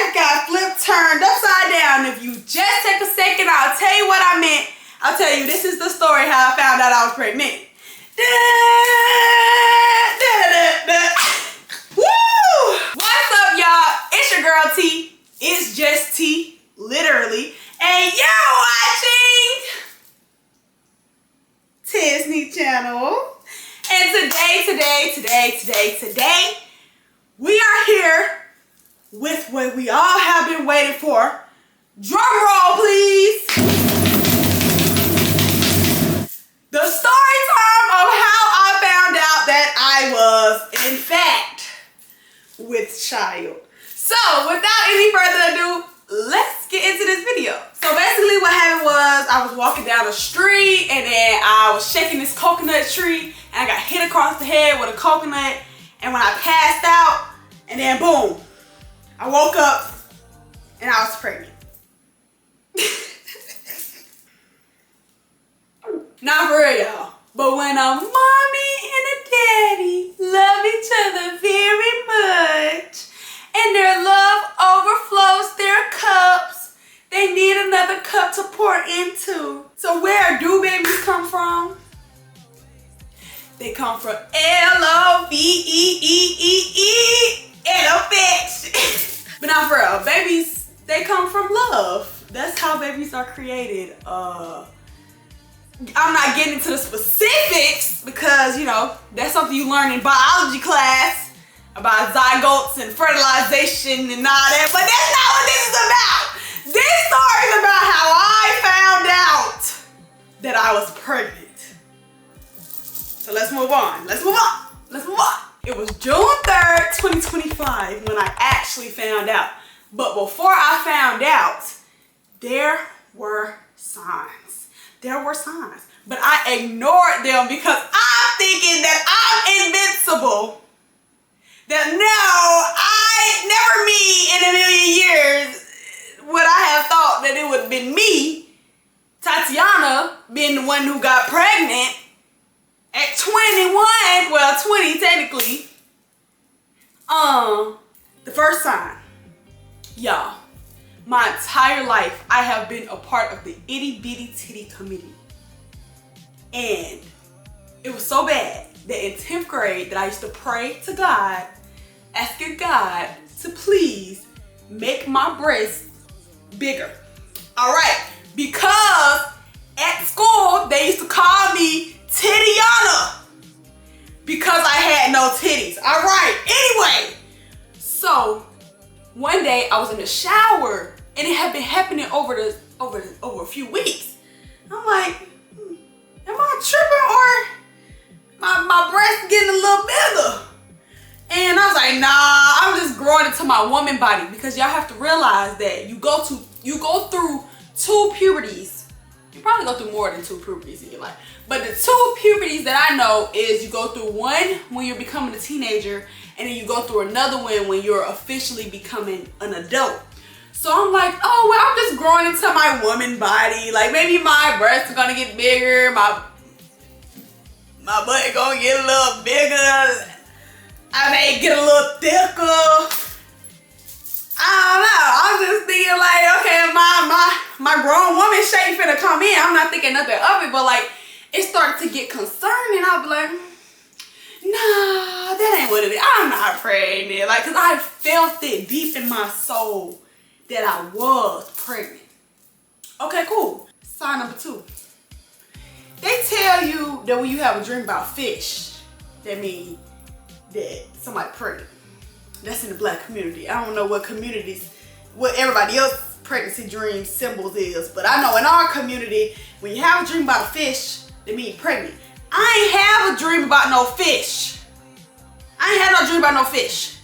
life got flipped, turned upside down. If you just take a second, I'll tell you what I meant. I'll tell you, this is the story how I found out I was pregnant. Woo! What's up, y'all? It's your girl T. It's just T, literally. And you're watching Disney Channel. And today, we are here with what we all have been waiting for. Drum roll, please. The story time of how I found out that I was, in fact, with child. So, without any further ado, let's get into this video. So basically what happened was I was walking down the street and then I was shaking this coconut tree and I got hit across the head with a coconut, and when I passed out, and then boom, I woke up and I was pregnant. Not for real, y'all. But when a mommy and a daddy love each other very much and their love overflows their cups, they need another cup to pour into. So where do babies come from? They come from L-O-V-E-E-E-E, affection. But not for real, babies, they come from love. That's how babies are created. I'm not getting into the specifics because, you know, that's something you learn in biology class about zygotes and fertilization and all that, but that's not what this is about. This story is about how I found out that I was pregnant. So let's move on. It was June 3rd, 2025 when I actually found out. But before I found out, there were signs. But I ignored them because I'm thinking that I'm invincible. That never me in a million years would I have thought that it would have been me, Tatiana, being the one who got pregnant at 21, well 20 technically. The first sign, y'all. My entire life, I have been a part of the itty bitty titty committee. And it was so bad that in 10th grade that I used to pray to God, asking God to please make my breasts bigger. All right, because at school, they used to call me Titiana because I had no titties. All right, anyway, so one day I was in the shower and it had been happening over a few weeks. I'm like, am I tripping or my breasts getting a little bigger? And I was like, nah, I'm just growing into my woman body, because y'all have to realize that you go through two puberties. You probably go through more than two puberties in your life. But the two puberties that I know is you go through one when you're becoming a teenager, and then you go through another one when you're officially becoming an adult. So I'm like, oh, well, I'm just growing into my woman body. Like, maybe my breasts are gonna get bigger, my butt gonna get a little bigger, I may get a little thicker. I don't know. I'm just thinking like, okay, my grown woman shape finna come in. I'm not thinking nothing of it, but like, it started to get concerning. I'll be like, nah, that ain't what it is. I'm not pregnant. Like, cause I felt it deep in my soul that I was pregnant. Okay, cool. Sign number 2. They tell you that when you have a dream about fish, that means that somebody pregnant. That's in the black community. I don't know what everybody else's pregnancy dream symbols is, but I know in our community, when you have a dream about a fish, that means pregnant. I ain't have a dream about no fish. I ain't had no dream about no fish.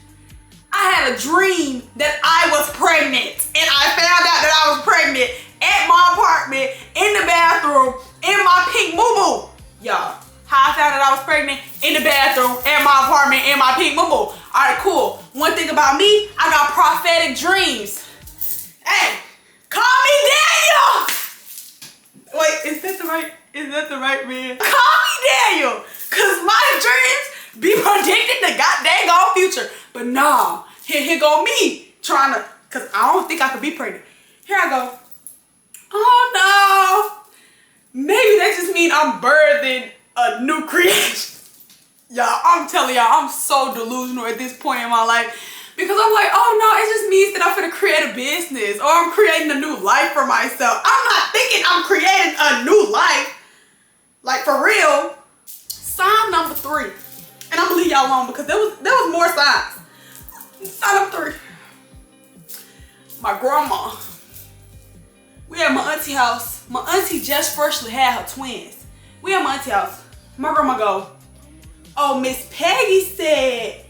I had a dream that I was pregnant, and I found out that I was pregnant at my apartment, in the bathroom, in my pink moo-moo. Y'all, how I found out I was pregnant? In the bathroom, at my apartment, in my pink moo-moo. All right, cool. One thing about me, I got prophetic dreams. Hey, call me Daniel. Wait, is that the right man? Call me Daniel, cause my dreams be predicting the goddamn future. But nah, here go me trying to because I don't think I could be pregnant. Here I go. Oh no. Maybe that just means I'm birthing a new creation. Y'all, I'm telling y'all, I'm so delusional at this point in my life. Because I'm like, oh no, it just means that I'm gonna create a business or I'm creating a new life for myself. I'm not thinking I'm creating a new life. Like for real. Sign number 3. And I'm gonna leave y'all alone because there was more signs. Sign number 3. My grandma. We at my auntie house. My auntie just freshly had her twins. We at my auntie house. My grandma go, oh, Miss Peggy said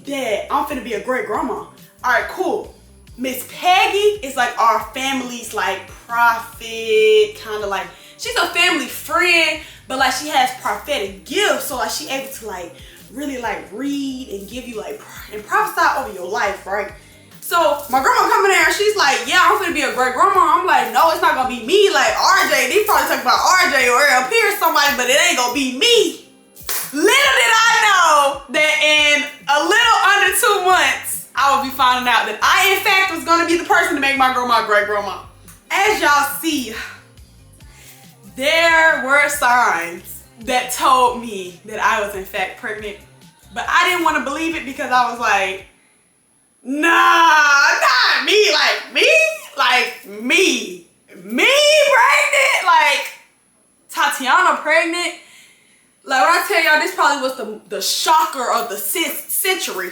that I'm finna be a great grandma. All right, cool. Miss Peggy is like our family's like prophet, kind of like, she's a family friend, but like she has prophetic gifts. So like she able to like really like read and give you like, and prophesy over your life, right? So my grandma coming there, she's like, yeah, I'm gonna be a great grandma. I'm like, no, it's not gonna be me. Like RJ, they probably talking about RJ or up here somebody, but it ain't gonna be me. Little did I know that in a little under 2 months, I would be finding out that I, in fact, was gonna be the person to make my grandma great grandma. As y'all see, there were signs that told me that I was in fact pregnant, but I didn't want to believe it because I was like, nah, not me, like me pregnant, like Tatiana pregnant. Like when I tell y'all, this probably was the shocker of the century,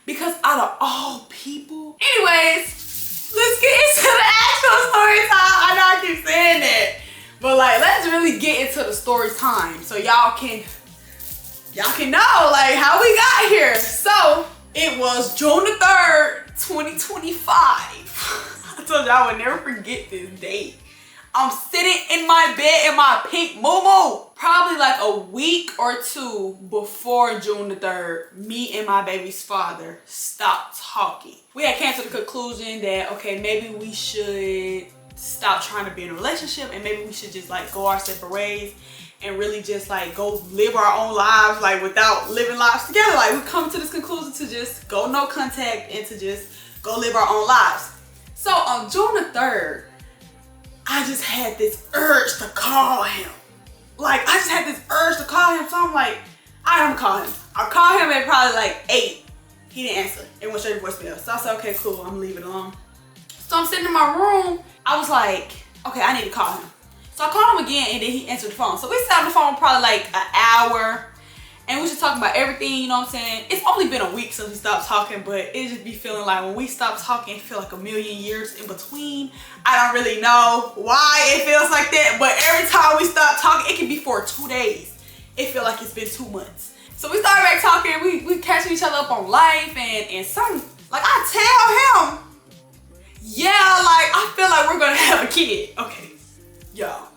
because out of all people. Anyways, let's get into the actual story time. I know I keep saying that, but like let's really get into the story time so y'all can know like how we got here. So it was June the 3rd, 2025. I told y'all I would never forget this date. I'm sitting in my bed in my pink moo-moo. Probably like a week or 2 before June the 3rd, me and my baby's father stopped talking. We had came to the conclusion that, okay, maybe we should stop trying to be in a relationship and maybe we should just like go our separate ways and really just like go live our own lives like without living lives together. Like we come to this conclusion to just go no contact and to just go live our own lives. So on June the 3rd, I just had this urge to call him. Like, I just had this urge to call him. So I'm like, I'm gonna call him. I called him at probably like 8. He didn't answer. It went straight to voicemail. So I said, okay, cool. I'm gonna leave it alone. So I'm sitting in my room. I was like, okay, I need to call him. So I called him again and then he answered the phone. So we sat on the phone probably like an hour. And we just talking about everything, you know what I'm saying? It's only been a week since we stopped talking, but it just be feeling like when we stop talking, it feel like a million years in between. I don't really know why it feels like that, but every time we stop talking, it can be for 2 days. It feel like it's been 2 months. So we started back talking, we catching each other up on life and something, like I tell him, yeah, like I feel like we're gonna have a kid. Okay, y'all.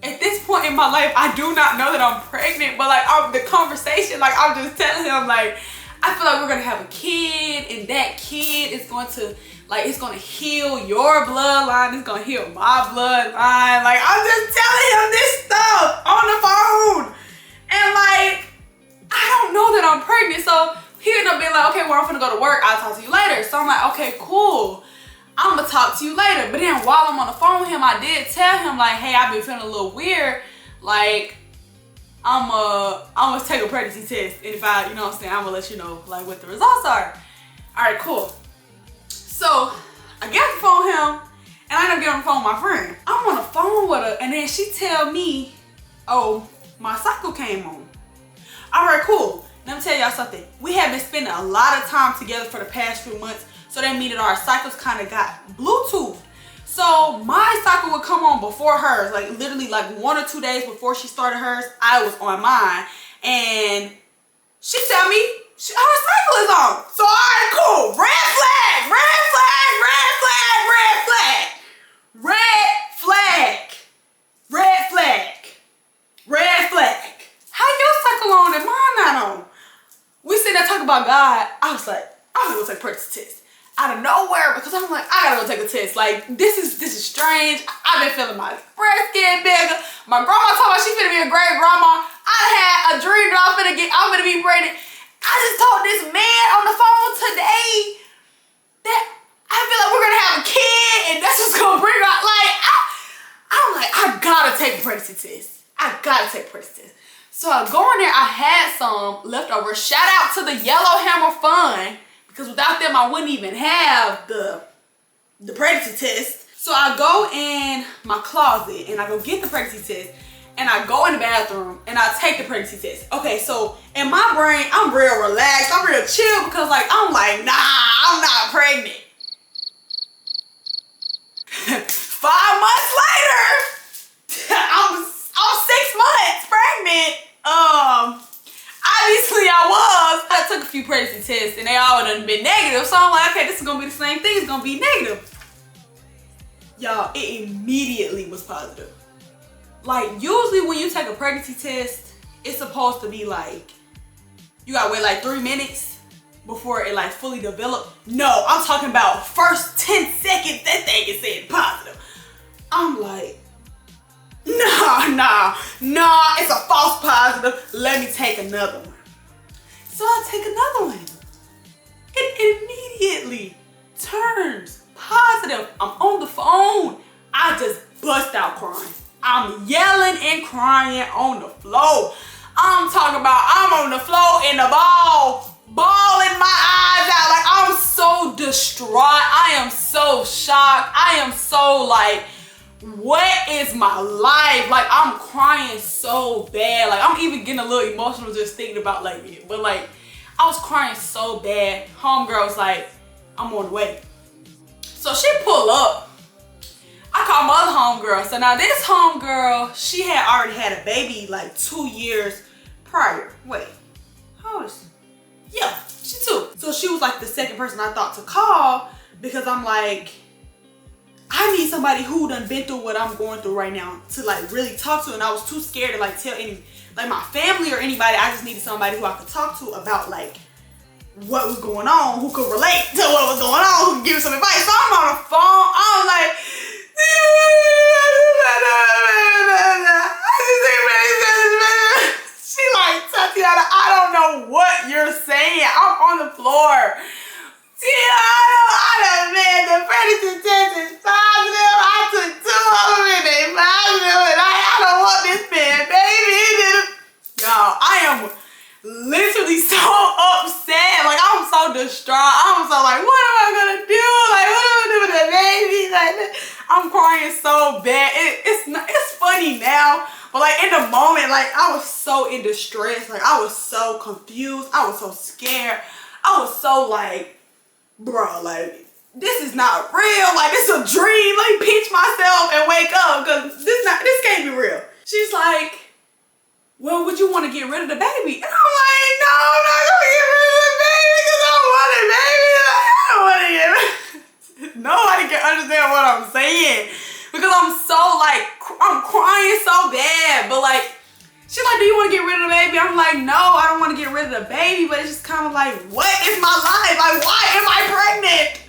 At this point in my life, I do not know that I'm pregnant, but like the conversation, like I'm just telling him like, I feel like we're gonna have a kid and that kid is going to, like it's gonna heal your bloodline, it's gonna heal my bloodline. Like I'm just telling him this stuff on the phone. And like, I don't know that I'm pregnant. So he ended up being like, okay, well I'm gonna go to work, I'll talk to you later. So I'm like, okay, cool. I'm gonna talk to you later. But then while I'm on the phone with him, I did tell him like, hey, I've been feeling a little weird. Like, I'm gonna take a pregnancy test. And if I, you know what I'm saying, I'm gonna let you know like what the results are. All right, cool. So I get the phone with him and I end up getting on the phone with my friend. I'm on the phone with her and then she tell me, oh, my cycle came on. All right, cool. Let me tell y'all something. We have been spending a lot of time together for the past few months. So that means that our cycles kind of got Bluetooth. So my cycle would come on before hers, like literally like 1 or 2 days before she started hers, I was on mine. And she tell me her cycle is on. So all right, cool. Red flag, red flag, red flag, red flag. Red flag, red flag, red flag. How your cycle on and mine not on? We sitting there talking about God. I was like, I'm gonna go take a pregnancy test. Out of nowhere, because I'm like, I gotta go take a test. Like, this is strange. I've been feeling my breast getting bigger. My grandma told me she finna be a great grandma. I had a dream that I'm gonna be pregnant. I just told this man on the phone today that pregnancy test. I gotta take a pregnancy test. So I go in there, I had some leftover. Shout out to the Yellow Hammer Fund, because without them I wouldn't even have the pregnancy test. So I go in my closet and I go get the pregnancy test, and I go in the bathroom and I take the pregnancy test. Okay, so in my brain, I'm real relaxed, I'm real chill, because like, I'm like, nah, I'm not pregnant. 5 months later, I'm 6 months pregnant. Obviously I was. I took a few pregnancy tests and they all done been negative. So I'm like, okay, this is gonna be the same thing. It's gonna be negative. Y'all, it immediately was positive. Like, usually when you take a pregnancy test, it's supposed to be like, you gotta wait like 3 minutes before it like fully develop. No, I'm talking about first 10 seconds, that thing is saying positive. I'm like, nah, it's a false positive. Let me take another one. So I take another one. It immediately turns positive. I'm on the phone. I just bust out crying. I'm yelling and crying on the floor. I'm talking about I'm on the floor in the bawling my eyes out. Like, I'm so distraught. I am so shocked. I am so like, what is my life? Like, I'm crying so bad. Like, I'm even getting a little emotional just thinking about like it. But like, I was crying so bad. Homegirl was like, I'm on the way. So she pull up. I called my other homegirl. So now this homegirl, she had already had a baby like 2 years prior. Wait, how old is she? Yeah, she 2. So she was like the second person I thought to call, because I'm like, I need somebody who done been through what I'm going through right now to like really talk to. And I was too scared to like tell any, like my family or anybody. I just needed somebody who I could talk to about like what was going on, who could relate to what was going on, who could give me some advice. So I'm on the phone, I'm like, she like, Tatiana, I don't know what you're saying. I'm on the floor. I done made the pregnancy test is positive. I took 2 of them and they positive, and I don't want this man, baby. Y'all, I am literally so upset. Like, I'm so distraught. I'm so like, what am I gonna do? Like, what am I gonna do with the baby? Like, I'm crying so bad. It's funny now, but like in the moment, like I was so in distress. Like, I was so confused. I was so scared. I was so like, bro, like, this is not real. Like, this is a dream. Let me pinch myself and wake up, because this can't be real. She's like, well, would you want to get rid of the baby? And I'm like, no, I'm not gonna get rid of the baby because I don't want it, baby. Like, I don't want to get rid of it. Nobody can understand what I'm saying, because I'm so like, I'm crying so bad. But like, she's like, do you want to get rid of the baby? I'm like, no, I don't want to get rid of the baby, but it's just kind of like, what is my life? Like, why am I pregnant?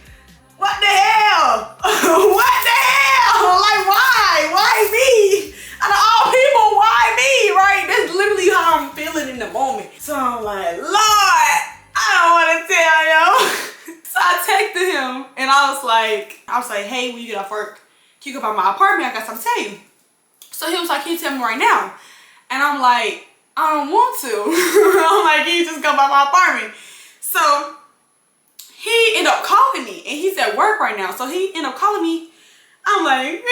What the hell? What the hell? Like, why? Why me? Out of all people, why me? Right? That's literally how I'm feeling in the moment. So I'm like, Lord, I don't want to tell you. So I texted him and I was like, hey, when you get off work, can you go by my apartment? I got something to tell you. So he was like, can you tell me right now? And I'm like, I don't want to. I'm like, can you just go by my apartment? So he ended up calling me, and he's at work right now. So he ended up calling me. I'm like,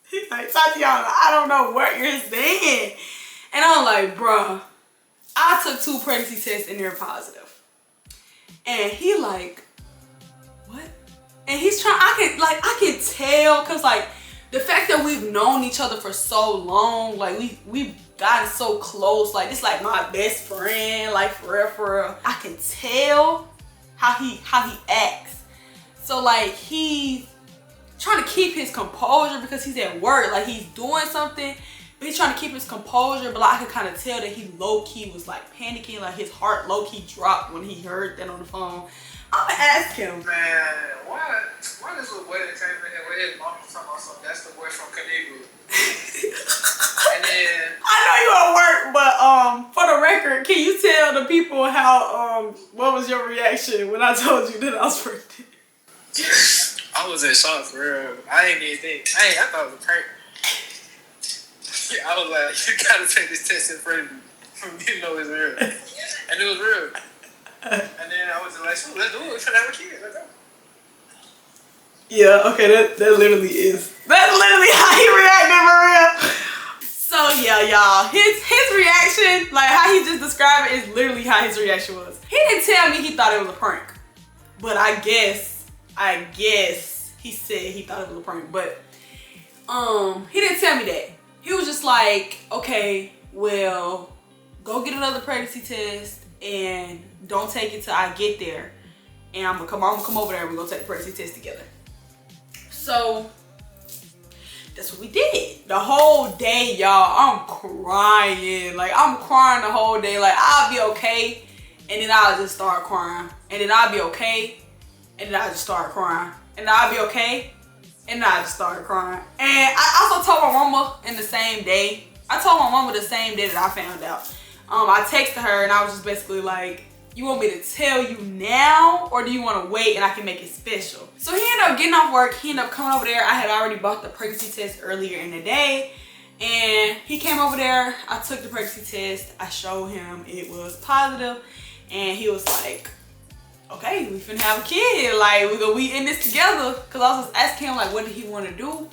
he's like, Tatiana, I don't know what you're saying. And I'm like, bruh, I took 2 pregnancy tests and they're positive. And he like, what? And he's trying, I can tell, cause like the fact that we've known each other for so long, like we've gotten so close, like it's like my best friend, like for real. I can tell how he acts. So like he's trying to keep his composure because he's at work, like he's doing something, but he's trying to keep his composure. But like, I could kind of tell that he low-key was like panicking, like his heart low-key dropped when he heard that on the phone. I'm gonna ask him, man, why this little boy that came in here with his mom talking about something? That's the boy from Canigo. And then I know you at work, but for the record, can you tell the people how what was your reaction when I told you that I was pregnant? I was in shock for real. I didn't even think. I thought it was a prank. I was like, you gotta take this test in front of me. You know it's real. And it was real. And then I was like, so let's do it. Let's have a kid. Let's go. Yeah, okay, that literally is. That's literally how he reacted for real. So yeah, y'all, his reaction, like how he just described it, is literally how his reaction was. He didn't tell me he thought it was a prank, but I guess he said he thought it was a prank, but he didn't tell me that. He was just like, okay, well, go get another pregnancy test and don't take it till I get there, and I'm gonna come over there and we're gonna take the pregnancy test together. So that's what we did. The whole day, y'all, I'm crying. Like, I'm crying the whole day. Like, I'll be okay, and then I'll just start crying. And then I'll be okay, and then I'll just start crying. And then I'll be okay, and then I just started crying. And I also told my mama in the same day. I told my mama the same day that I found out. I texted her, and I was just basically like, you want me to tell you now, or do you want to wait and I can make it special? So he ended up getting off work. He ended up coming over there. I had already bought the pregnancy test earlier in the day, and he came over there. I took the pregnancy test. I showed him it was positive, and he was like, okay, we finna have a kid. Like, we in this together. Cause I was just asking him like, what did he want to do?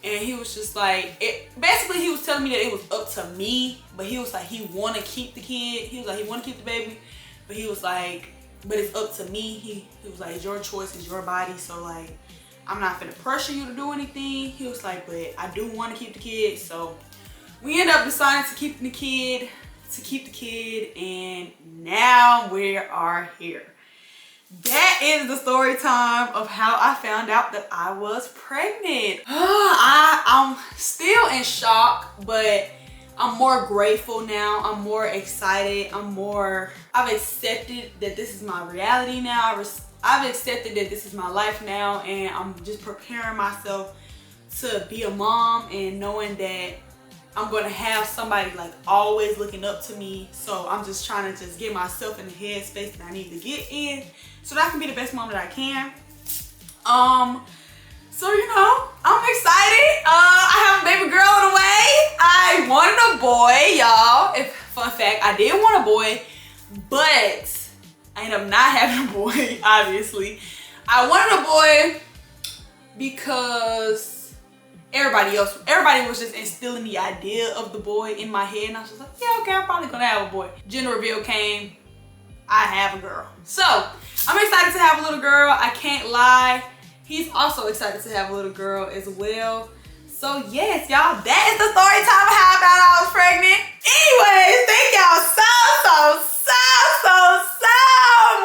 And he was just like, basically he was telling me that it was up to me, but he was like, he want to keep the kid. He was like, he want to keep the baby. But he was like, but it's up to me. He was like, it's your choice, it's your body. So like, I'm not finna pressure you to do anything. He was like, but I do want to keep the kid. So we ended up deciding to keep the kid, and now we are here. That is the story time of how I found out that I was pregnant. I'm still in shock, but I'm more grateful now. I'm more excited. I've accepted that this is my reality now. I've accepted that this is my life now, and I'm just preparing myself to be a mom and knowing that I'm gonna have somebody like always looking up to me. So I'm just trying to just get myself in the headspace that I need to get in so that I can be the best mom that I can. So, you know, I'm excited. I have a baby girl on the way. I wanted a boy, y'all. Fun fact, I did want a boy, but I ended up not having a boy, obviously. I wanted a boy because everybody was just instilling the idea of the boy in my head, and I was just like, yeah, okay, I'm probably gonna have a boy. Gender reveal came, I have a girl. So, I'm excited to have a little girl, I can't lie. He's also excited to have a little girl as well. So yes, y'all, that is the story time of how I found out I was pregnant. Anyways, thank y'all so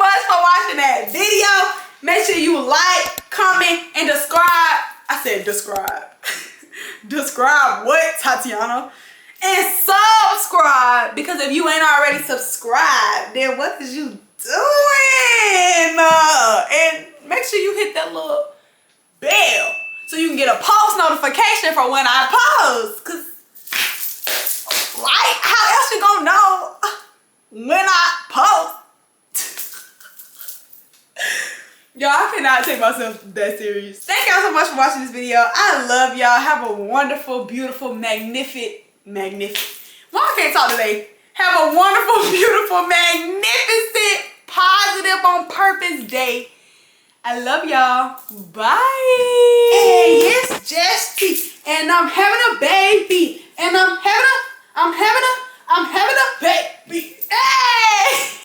much for watching that video. Make sure you like, comment, and subscribe. I said describe. Describe what, Tatiana? And subscribe, because if you ain't already subscribed, then what is you doing? And make sure you hit that little bell so you can get a post notification for when I post. Cause like, how else you gonna know when I post? Y'all, I cannot take myself that serious. Thank y'all so much for watching this video. I love y'all. Have a wonderful, beautiful, magnificent. Well, I can't talk today. Have a wonderful, beautiful, magnificent, positive, on purpose day. I love y'all. Bye. And yes, Jessie. And I'm having a baby.